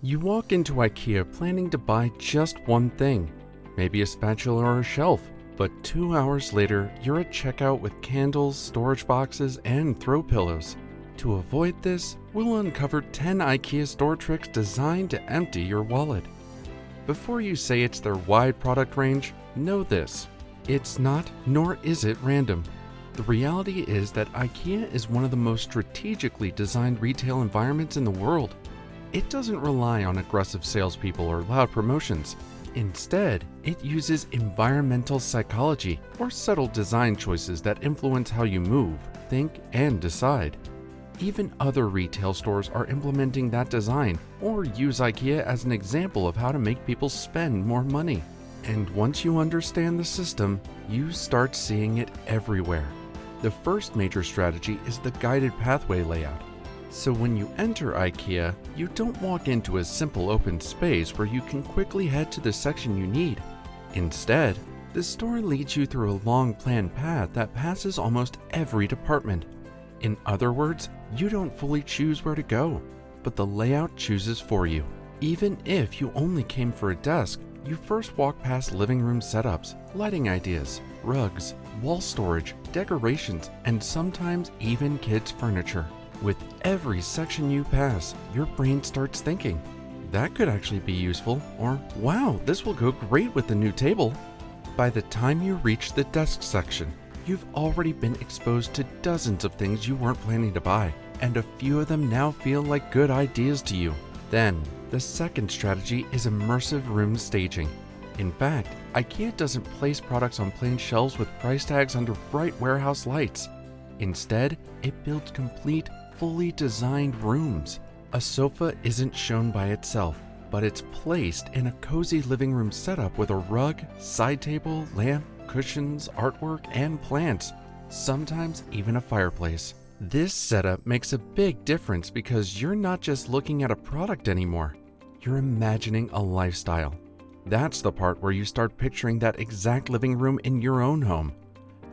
You walk into IKEA planning to buy just one thing, maybe a spatula or a shelf, but 2 hours later, you're at checkout with candles, storage boxes, and throw pillows. To avoid this, we'll uncover 10 IKEA store tricks designed to empty your wallet. Before you say it's their wide product range, know this: it's not, nor is it random. The reality is that IKEA is one of the most strategically designed retail environments in the world. It doesn't rely on aggressive salespeople or loud promotions. Instead, it uses environmental psychology or subtle design choices that influence how you move, think, and decide. Even other retail stores are implementing that design or use IKEA as an example of how to make people spend more money. And once you understand the system, you start seeing it everywhere. The first major strategy is the guided pathway layout. So when you enter IKEA, you don't walk into a simple open space where you can quickly head to the section you need. Instead, the store leads you through a long planned path that passes almost every department. In other words, you don't fully choose where to go, but the layout chooses for you. Even if you only came for a desk, you first walk past living room setups, lighting ideas, rugs, wall storage, decorations, and sometimes even kids' furniture. With every section you pass, your brain starts thinking, that could actually be useful, or wow, this will go great with the new table. By the time you reach the desk section, you've already been exposed to dozens of things you weren't planning to buy, and a few of them now feel like good ideas to you. Then, the second strategy is immersive room staging. In fact, IKEA doesn't place products on plain shelves with price tags under bright warehouse lights. Instead, it builds complete, fully designed rooms. A sofa isn't shown by itself, but it's placed in a cozy living room setup with a rug, side table, lamp, cushions, artwork, and plants, sometimes even a fireplace. This setup makes a big difference because you're not just looking at a product anymore, you're imagining a lifestyle. That's the part where you start picturing that exact living room in your own home.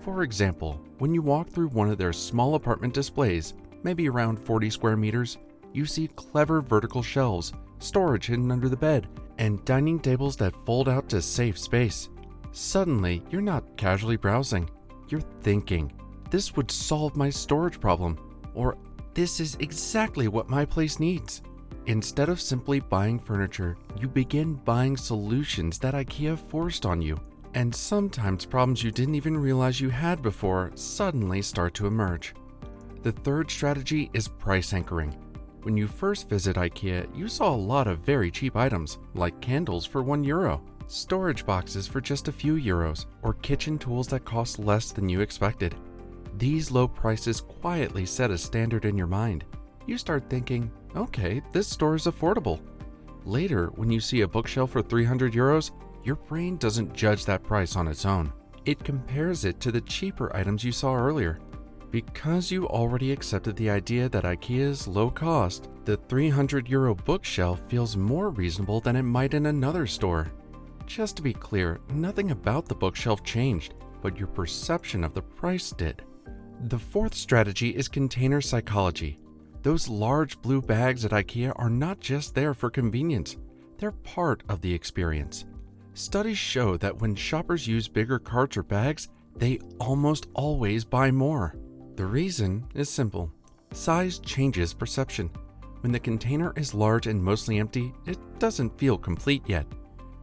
For example, when you walk through one of their small apartment displays, maybe around 40 square meters, you see clever vertical shelves, storage hidden under the bed, and dining tables that fold out to save space. Suddenly, you're not casually browsing, you're thinking, this would solve my storage problem, or this is exactly what my place needs. Instead of simply buying furniture, you begin buying solutions that IKEA forced on you, and sometimes problems you didn't even realize you had before suddenly start to emerge. The third strategy is price anchoring. When you first visit IKEA, you saw a lot of very cheap items, like candles for €1, storage boxes for just a few euros, or kitchen tools that cost less than you expected. These low prices quietly set a standard in your mind. You start thinking, okay, this store is affordable. Later, when you see a bookshelf for €300, your brain doesn't judge that price on its own. It compares it to the cheaper items you saw earlier. Because you already accepted the idea that IKEA's low cost, the €300 bookshelf feels more reasonable than it might in another store. Just to be clear, nothing about the bookshelf changed, but your perception of the price did. The fourth strategy is container psychology. Those large blue bags at IKEA are not just there for convenience, they're part of the experience. Studies show that when shoppers use bigger carts or bags, they almost always buy more. The reason is simple. Size changes perception. When the container is large and mostly empty, it doesn't feel complete yet.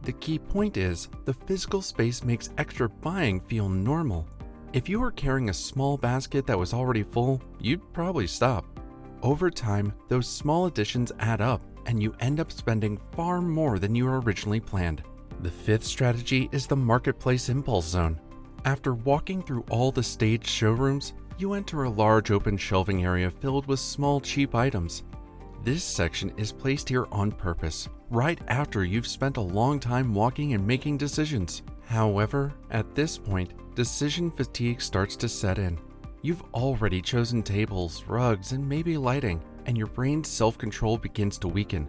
The key point is, the physical space makes extra buying feel normal. If you were carrying a small basket that was already full, you'd probably stop. Over time, those small additions add up, and you end up spending far more than you originally planned. The fifth strategy is the marketplace impulse zone. After walking through all the staged showrooms, you enter a large open shelving area filled with small cheap items. This section is placed here on purpose, right after you've spent a long time walking and making decisions. However, at this point, decision fatigue starts to set in. You've already chosen tables, rugs, and maybe lighting, and your brain's self-control begins to weaken.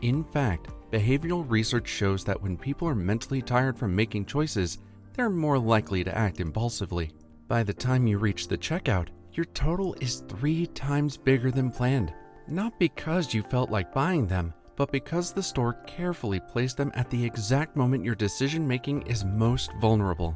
In fact, behavioral research shows that when people are mentally tired from making choices, they're more likely to act impulsively. By the time you reach the checkout, your total is 3 times bigger than planned. Not because you felt like buying them, but because the store carefully placed them at the exact moment your decision making is most vulnerable.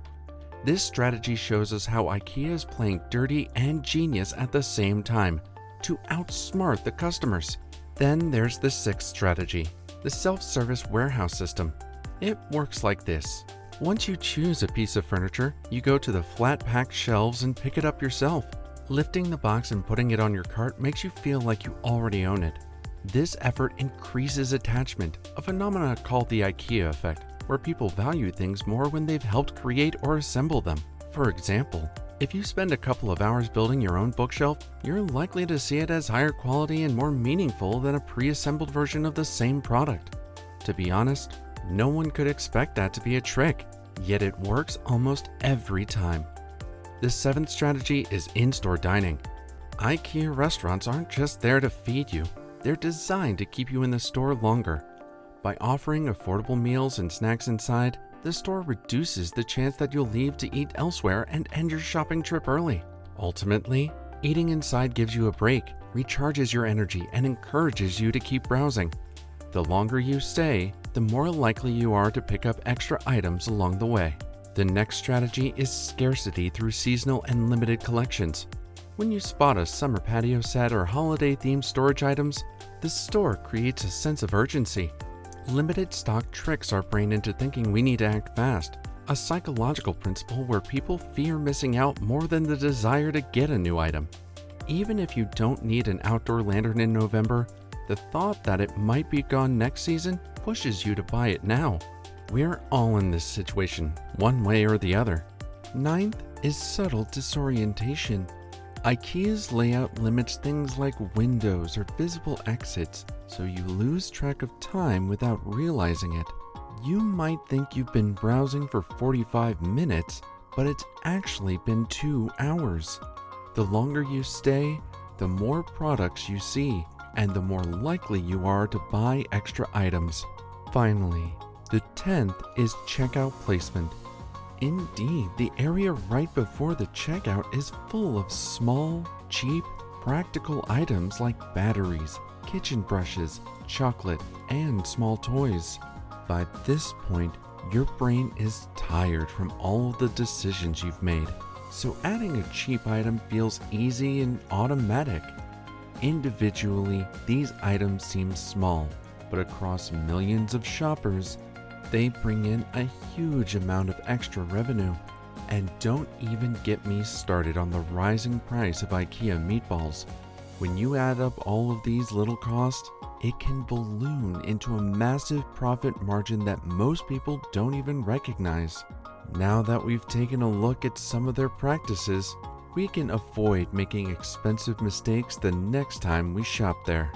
This strategy shows us how IKEA is playing dirty and genius at the same time to outsmart the customers. Then there's the sixth strategy, the self-service warehouse system. It works like this. Once you choose a piece of furniture, you go to the flat-packed shelves and pick it up yourself. Lifting the box and putting it on your cart makes you feel like you already own it. This effort increases attachment, a phenomenon called the IKEA effect, where people value things more when they've helped create or assemble them. For example, if you spend a couple of hours building your own bookshelf, you're likely to see it as higher quality and more meaningful than a pre-assembled version of the same product. To be honest, no one could expect that to be a trick, yet it works almost every time. The seventh strategy is in-store dining. IKEA restaurants aren't just there to feed you, they're designed to keep you in the store longer. By offering affordable meals and snacks inside, the store reduces the chance that you'll leave to eat elsewhere and end your shopping trip early. Ultimately, eating inside gives you a break, recharges your energy, and encourages you to keep browsing. The longer you stay, the more likely you are to pick up extra items along the way. The next strategy is scarcity through seasonal and limited collections. When you spot a summer patio set or holiday-themed storage items, the store creates a sense of urgency. Limited stock tricks our brain into thinking we need to act fast, a psychological principle where people fear missing out more than the desire to get a new item. Even if you don't need an outdoor lantern in November, the thought that it might be gone next season pushes you to buy it now. We're all in this situation, one way or the other. Ninth is subtle disorientation. IKEA's layout limits things like windows or visible exits, so you lose track of time without realizing it. You might think you've been browsing for 45 minutes, but it's actually been 2 hours. The longer you stay, the more products you see, and the more likely you are to buy extra items. Finally, the 10th is checkout placement. Indeed, the area right before the checkout is full of small, cheap, practical items like batteries, kitchen brushes, chocolate, and small toys. By this point, your brain is tired from all of the decisions you've made, so adding a cheap item feels easy and automatic. Individually, these items seem small, but across millions of shoppers, they bring in a huge amount of extra revenue. And don't even get me started on the rising price of IKEA meatballs. When you add up all of these little costs, it can balloon into a massive profit margin that most people don't even recognize. Now that we've taken a look at some of their practices, we can avoid making expensive mistakes the next time we shop there.